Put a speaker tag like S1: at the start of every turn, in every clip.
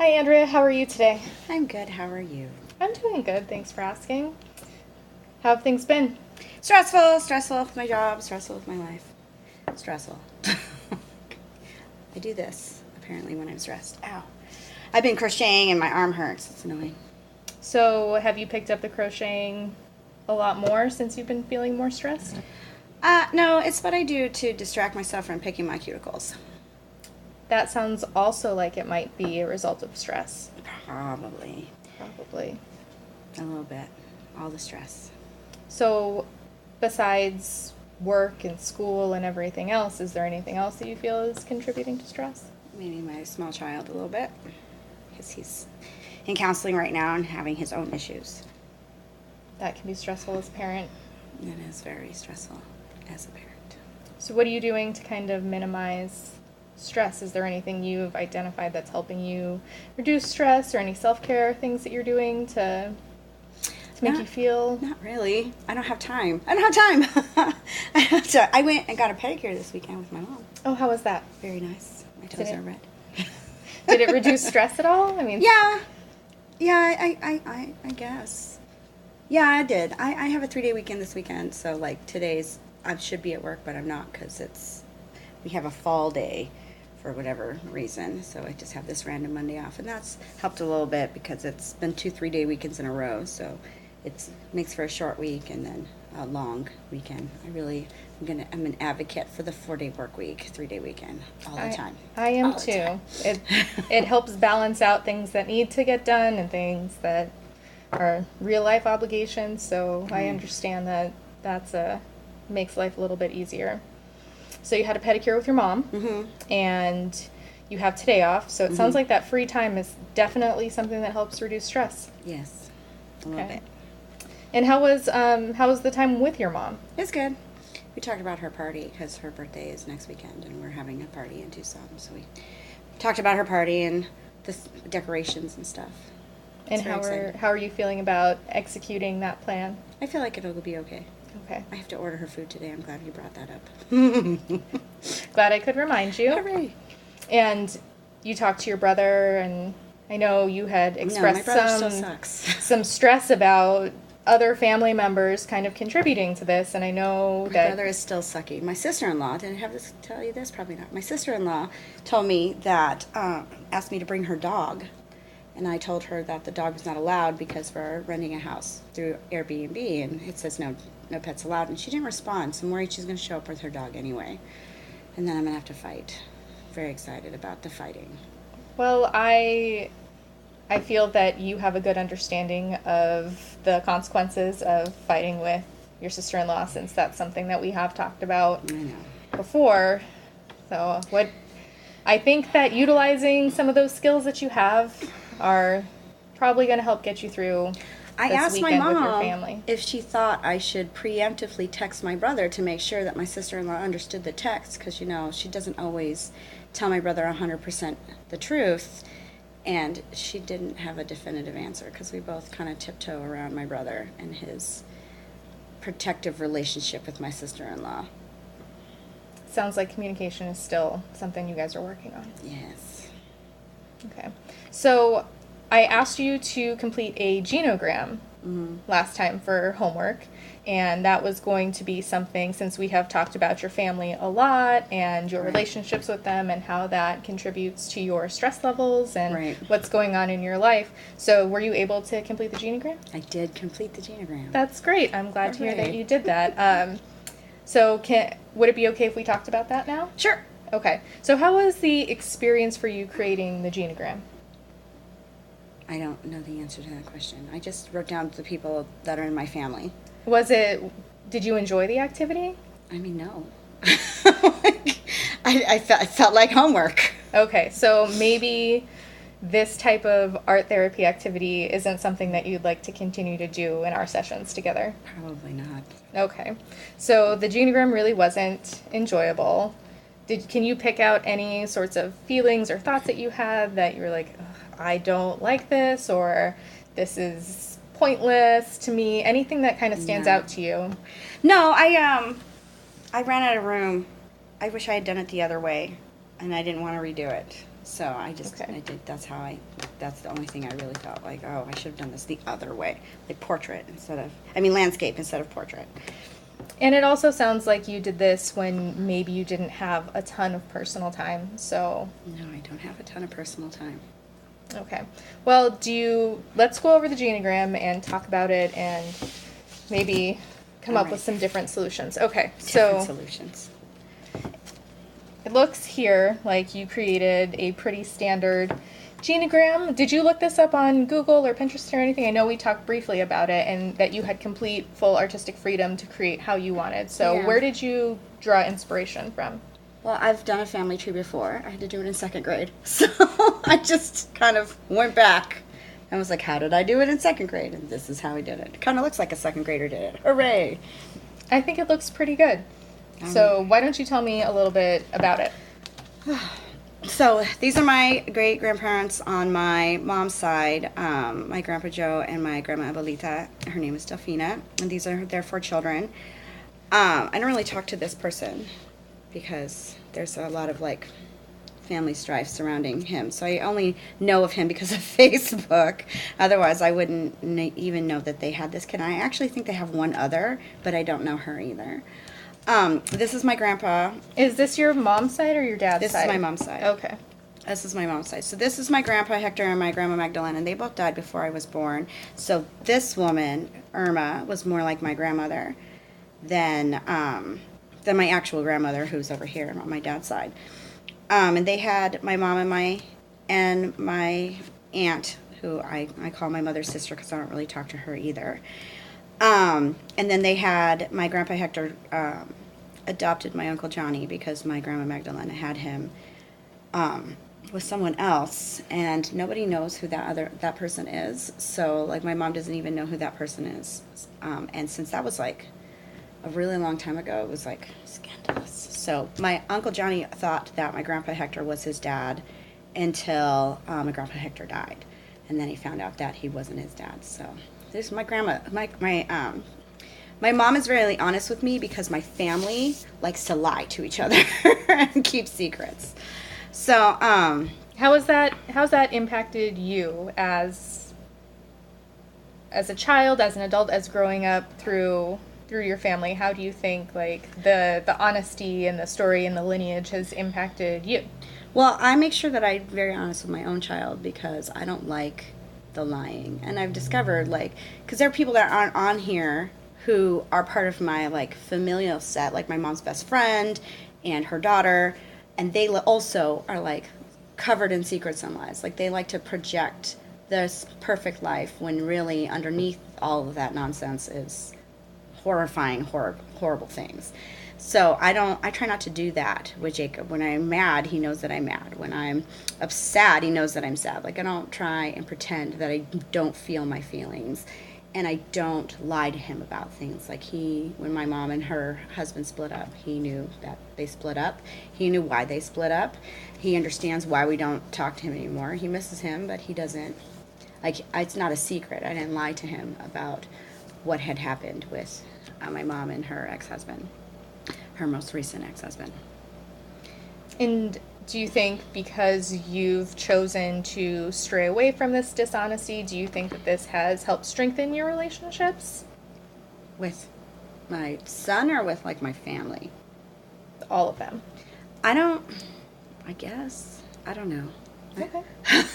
S1: Hi, Andrea. How are you today?
S2: I'm good. How are you?
S1: I'm doing good. Thanks for asking. How have things been?
S2: Stressful with my job, stressful with my life. Stressful. I do this, apparently, when I'm stressed. Ow. I've been crocheting and my arm hurts. It's annoying.
S1: So, have you picked up the crocheting a lot more since you've been feeling more stressed?
S2: No, it's what I do to distract myself from picking my cuticles.
S1: That sounds also like it might be a result of stress.
S2: Probably.
S1: Probably.
S2: A little bit. All the stress.
S1: So, besides work and school and everything else, is there anything else that you feel is contributing to stress?
S2: Maybe my small child a little bit. Because he's in counseling right now and having his own issues.
S1: That can be stressful as a parent.
S2: It is very stressful as a parent.
S1: So, what are you doing to kind of minimize stress? Is there anything you've identified that's helping you reduce stress, or any self-care things that you're doing to make you feel?
S2: Not really. I don't have time. I went and got a pedicure this weekend with my mom.
S1: Oh, how was that?
S2: Very nice. My toes are red.
S1: Did it reduce stress at all? I mean,
S2: yeah, I guess. Yeah, I did. I have a 3-day weekend this weekend, so like I should be at work, but I'm not because we have a fall day for whatever reason. So I just have this random Monday off, and that's helped a little bit because it's been 2 3-day weekends in a row. So it makes for a short week and then a long weekend. I'm an advocate for the 4-day work week, 3-day weekend all the time.
S1: I am too. It helps balance out things that need to get done and things that are real life obligations. So I understand that's makes life a little bit easier. So you had a pedicure with your mom, and you have today off. So it sounds like that free time is definitely something that helps reduce stress.
S2: Yes, a little bit.
S1: And how was the time with your mom?
S2: It's good. We talked about her party because her birthday is next weekend, and we're having a party in Tucson. So we talked about her party and the decorations and stuff.
S1: And how are you feeling about executing that plan?
S2: I feel like it'll be okay.
S1: Okay.
S2: I have to order her food today. I'm glad you brought that up.
S1: Glad I could remind you.
S2: Hooray.
S1: And you talked to your brother, and I know you had expressed
S2: my brother still sucks.
S1: some stress about other family members kind of contributing to this, and I know
S2: my brother is still sucky. My sister-in-law, did I have to tell you this? Probably not. My sister-in-law told me that, asked me to bring her dog, and I told her that the dog was not allowed because we're renting a house through Airbnb, and it says no pets allowed, and she didn't respond, so I'm worried she's going to show up with her dog anyway, and then I'm going to have to fight. Very excited about the fighting.
S1: Well, I feel that you have a good understanding of the consequences of fighting with your sister-in-law, since that's something that we have talked about before. So I think that utilizing some of those skills that you have are probably going to help get you through
S2: I
S1: this
S2: asked my
S1: weekend with your
S2: mom
S1: family.
S2: if she thought I should preemptively text my brother to make sure that my sister-in-law understood the text, because, she doesn't always tell my brother 100% the truth, and she didn't have a definitive answer because we both kind of tiptoe around my brother and his protective relationship with my sister-in-law.
S1: Sounds like communication is still something you guys are working on.
S2: Yes.
S1: Okay. So I asked you to complete a genogram last time for homework, and that was going to be something, since we have talked about your family a lot and your relationships with them and how that contributes to your stress levels and what's going on in your life. So were you able to complete the genogram?
S2: I did complete the genogram.
S1: That's great. I'm glad to hear that you did that. So would it be okay if we talked about that now?
S2: Sure.
S1: Okay. So how was the experience for you creating the genogram?
S2: I don't know the answer to that question. I just wrote down the people that are in my family.
S1: Did you enjoy the activity?
S2: I mean, no. I felt like homework.
S1: Okay, so maybe this type of art therapy activity isn't something that you'd like to continue to do in our sessions together?
S2: Probably not.
S1: Okay, so the genogram really wasn't enjoyable. Can you pick out any sorts of feelings or thoughts that you had that you were like, I don't like this, or this is pointless to me? Anything that kind of stands out to you?
S2: No, I ran out of room. I wish I had done it the other way, and I didn't want to redo it. So I did. That's that's the only thing I really felt like, oh, I should have done this the other way, like landscape instead of portrait.
S1: And it also sounds like you did this when maybe you didn't have a ton of personal time, so.
S2: No, I don't have a ton of personal time.
S1: Okay. Well, let's go over the genogram and talk about it and maybe come up with some different solutions. Okay,
S2: Different solutions.
S1: It looks here like you created a pretty standard genogram. Did you look this up on Google or Pinterest or anything? I know we talked briefly about it and that you had complete, full artistic freedom to create how you wanted. So
S2: Yeah.
S1: where did you draw inspiration from?
S2: Well, I've done a family tree before. I had to do it in 2nd grade. So I just kind of went back and was like, how did I do it in 2nd grade? And this is how I did it. It kind of looks like a 2nd grader did it. Hooray!
S1: I think it looks pretty good. So why don't you tell me a little bit about it?
S2: So these are my great-grandparents on my mom's side, my Grandpa Joe and my Grandma Abuelita. Her name is Delfina, and these are their 4 children. I don't really talk to this person because there's a lot of, like, family strife surrounding him. So I only know of him because of Facebook. Otherwise, I wouldn't even know that they had this kid. I actually think they have one other, but I don't know her either. This is my grandpa.
S1: Is this your mom's side or your dad's
S2: This
S1: side?
S2: is my mom's side.
S1: Okay.
S2: This is my mom's side. So this is my grandpa Hector and my grandma Magdalena, and they both died before I was born. So this woman, Irma, was more like my grandmother than my actual grandmother, who's over here on my dad's side. And they had my mom and my aunt, who I call my mother's sister because I don't really talk to her either. And then they had my grandpa Hector adopted my uncle Johnny because my grandma Magdalena had him with someone else, and nobody knows who that person is. So like my mom doesn't even know who that person is. And since that was like a really long time ago, it was like scandalous. So my uncle Johnny thought that my grandpa Hector was his dad until my grandpa Hector died, and then he found out that he wasn't his dad. So this is my grandma. My mom is really honest with me because my family likes to lie to each other and keep secrets. So
S1: how's that impacted you as a child, as an adult, as growing up through your family? How do you think like the honesty and the story and the lineage has impacted you?
S2: Well, I make sure that I'm very honest with my own child because I don't like the lying. And I've discovered, like, because there are people that aren't on here who are part of my, like, familial set, like my mom's best friend and her daughter, and they also are, like, covered in secrets and lies. Like, they like to project this perfect life when really underneath all of that nonsense is horrifying, horrible things. So I try not to do that with Jacob. When I'm mad, he knows that I'm mad. When I'm sad, he knows that I'm sad. Like, I don't try and pretend that I don't feel my feelings. And I don't lie to him about things. Like when my mom and her husband split up, he knew that they split up. He knew why they split up. He understands why we don't talk to him anymore. He misses him, but he doesn't, like, it's not a secret. I didn't lie to him about what had happened with my mom and her ex-husband, her most recent ex-husband.
S1: And do you think because you've chosen to stray away from this dishonesty, do you think that this has helped strengthen your relationships?
S2: With my son or with, like, my family?
S1: All of them.
S2: I guess. I don't know.
S1: Okay.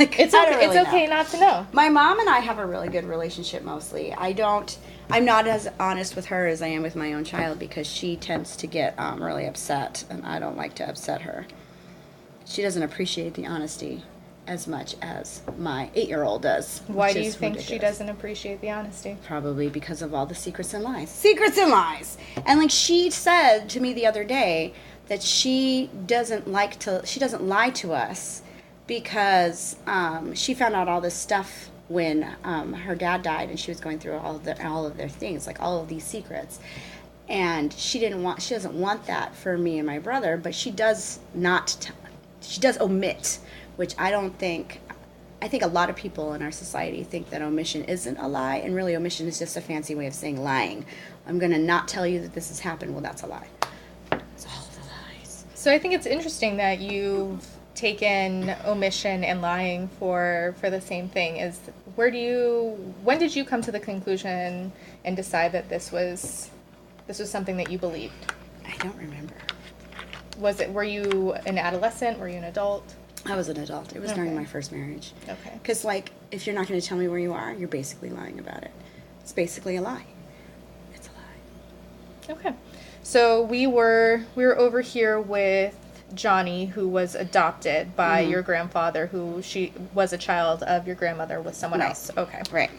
S2: Like,
S1: It's okay not to know.
S2: My mom and I have a really good relationship mostly. I'm not as honest with her as I am with my own child because she tends to get really upset, and I don't like to upset her. She doesn't appreciate the honesty as much as my 8-year-old does.
S1: Why do you think she doesn't appreciate the honesty?
S2: Probably because of all the secrets and lies. Secrets and lies! And like she said to me the other day that she doesn't lie to us because she found out all this stuff when her dad died and she was going through all of their things, like all of these secrets. And she doesn't want that for me and my brother, but she does omit, which I think a lot of people in our society think that omission isn't a lie, and really omission is just a fancy way of saying lying. I'm going to not tell you that this has happened. Well, that's a lie. It's all the lies.
S1: So I think it's interesting that you've taken omission and lying for the same thing. Is when did you come to the conclusion and decide that this was something that you believed?
S2: I don't remember.
S1: Were you an adolescent? Were you an adult?
S2: I was an adult. It was during my first marriage.
S1: Okay.
S2: Because, like, if you're not going to tell me where you are, you're basically lying about it. It's basically a lie. It's a lie.
S1: Okay. So we were over here with Johnny, who was adopted by your grandfather, she was a child of your grandmother with someone else. Okay.
S2: Right.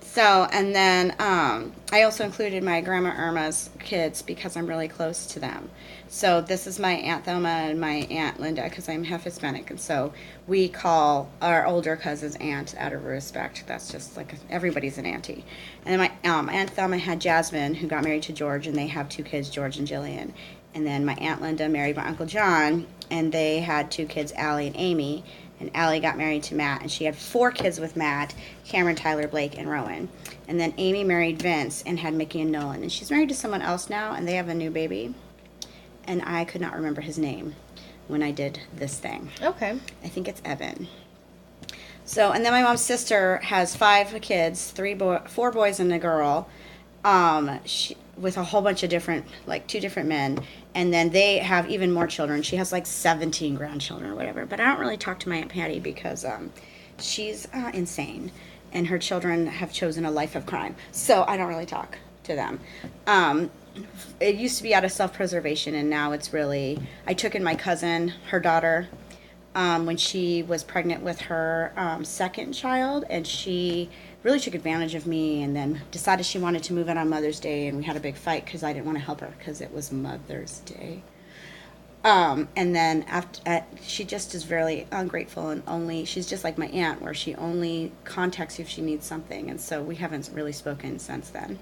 S2: So, and then I also included my Grandma Irma's kids because I'm really close to them. So this is my Aunt Thelma and my Aunt Linda because I'm half Hispanic. And so we call our older cousins aunt out of respect. That's just like everybody's an auntie. And then my Aunt Thelma had Jasmine, who got married to George, and they have 2 kids, George and Jillian. And then my Aunt Linda married my Uncle John, and they had 2 kids, Allie and Amy. And Allie got married to Matt, and she had 4 kids with Matt, Cameron, Tyler, Blake, and Rowan. And then Amy married Vince and had Mickey and Nolan. And she's married to someone else now, and they have a new baby. And I could not remember his name when I did this thing.
S1: Okay.
S2: I think it's Evan. So, and then my mom's sister has 5 kids, 4 boys and a girl, with a whole bunch of different, like 2 different men. And then they have even more children. She has like 17 grandchildren or whatever. But I don't really talk to my Aunt Patty because she's insane. And her children have chosen a life of crime. So I don't really talk to them. It used to be out of self-preservation, and now it's really... I took in my cousin, her daughter, when she was pregnant with her second child, and she really took advantage of me and then decided she wanted to move in on Mother's Day, and we had a big fight because I didn't want to help her because it was Mother's Day. And then after she just is very ungrateful, and she's just like my aunt, where she only contacts you if she needs something, and so we haven't really spoken since then.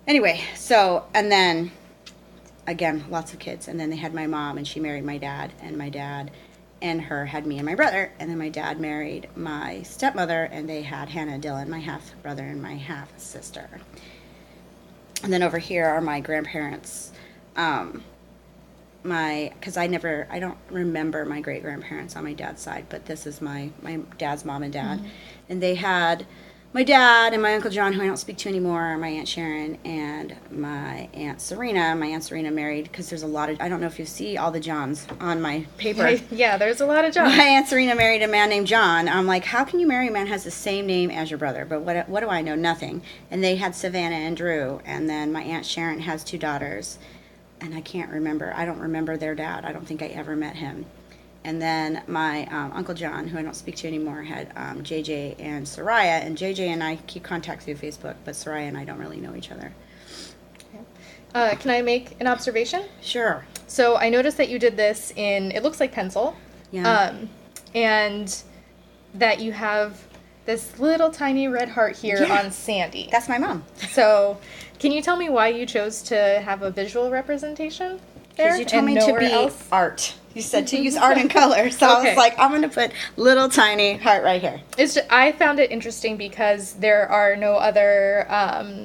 S2: Anyway, so, and then, again, lots of kids. And then they had my mom, and she married my dad and her had me and my brother. And then my dad married my stepmother, and they had Hannah and Dylan, my half-brother and my half-sister. And then over here are my grandparents. Because I don't remember my great-grandparents on my dad's side, but this is my dad's mom and dad. Mm-hmm. And they had... my dad and my Uncle John, who I don't speak to anymore, my Aunt Sharon, and my Aunt Serena. My Aunt Serena married, because there's a lot of... I don't know if you see all the Johns on my paper.
S1: Yeah, there's a lot of Johns.
S2: My Aunt Serena married a man named John. I'm like, how can you marry a man who has the same name as your brother? But what do I know? Nothing. And they had Savannah and Drew. And then my Aunt Sharon has 2 daughters. And I can't remember. I don't remember their dad. I don't think I ever met him. And then my Uncle John, who I don't speak to anymore, had JJ and Soraya. And JJ and I keep contact through Facebook, but Soraya and I don't really know each other.
S1: Can I make an observation?
S2: Sure.
S1: So I noticed that you did this it looks like pencil.
S2: Yeah.
S1: And that you have this little tiny red heart here on Sandy.
S2: That's my mom.
S1: So can you tell me why you chose to have a visual representation there?
S2: Because you told me to be art. You said to use art and color, so
S1: Okay.
S2: I was like, I'm going to put little tiny heart right here.
S1: I found it interesting because there are no other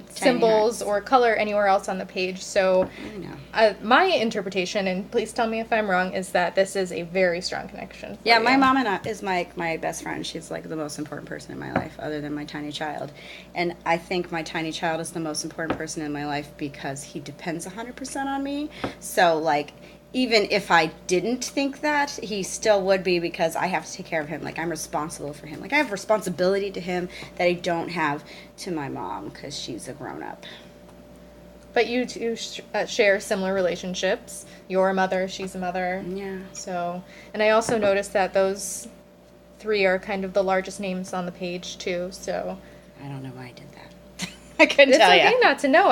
S1: symbols or color anywhere else on the page. So my interpretation, and please tell me if I'm wrong, is that this is a very strong connection.
S2: Yeah, my mom is my best friend. She's like the most important person in my life, other than my tiny child. And I think my tiny child is the most important person in my life because he depends 100% on me. So, like... even if I didn't think that, he still would be because I have to take care of him. Like, I'm responsible for him. Like, I have responsibility to him that I don't have to my mom because she's a grown-up.
S1: But you two share similar relationships. You're a mother, she's a mother.
S2: Yeah.
S1: So, and I also noticed that those 3 are kind of the largest names on the page, too. So
S2: I don't know why I did that. I couldn't tell you.
S1: It's okay not to know.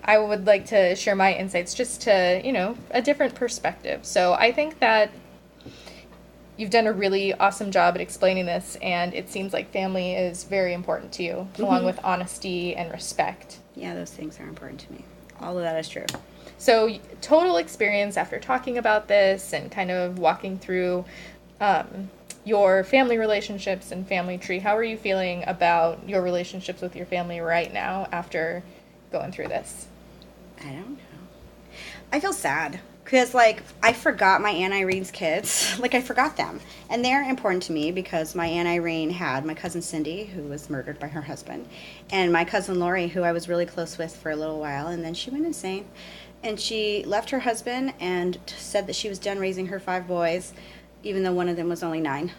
S1: I would like to share my insights just to, a different perspective. So I think that you've done a really awesome job at explaining this, and it seems like family is very important to you, along with honesty and respect.
S2: Yeah, those things are important to me. All of that is true.
S1: So total experience after talking about this and kind of walking through your family relationships and family tree, how are you feeling about your relationships with your family right now after going through this?
S2: I don't know. I feel sad. Because, like, I forgot my Aunt Irene's kids. Like, I forgot them. And they're important to me because my Aunt Irene had my cousin Cindy, who was murdered by her husband, and my cousin Lori, who I was really close with for a little while, and then she went insane. And she left her husband and said that she was done raising her 5 boys, even though one of them was only 9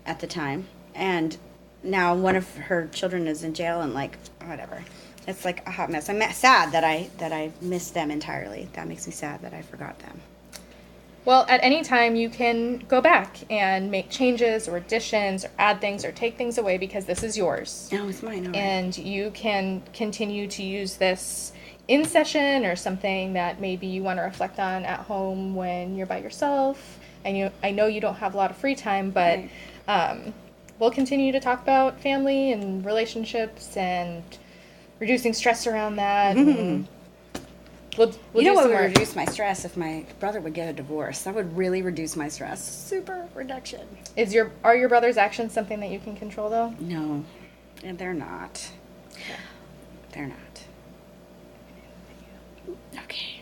S2: at the time. And now one of her children is in jail and, like, whatever. It's like a hot mess. I'm sad that I missed them entirely. That makes me sad that I forgot them.
S1: Well, at any time you can go back and make changes or additions or add things or take things away because this is yours.
S2: No, it's mine. All right.
S1: And you can continue to use this in session or something that maybe you want to reflect on at home when you're by yourself. I know you don't have a lot of free time, but we'll continue to talk about family and relationships and reducing stress around that.
S2: Mm-hmm.
S1: We'll
S2: you know
S1: do
S2: what
S1: some
S2: would
S1: more.
S2: reduce my stress if my brother would get a divorce? That would really reduce my stress. Super reduction.
S1: Are your brother's actions something that you can control though?
S2: No, and they're not. They're not. Okay.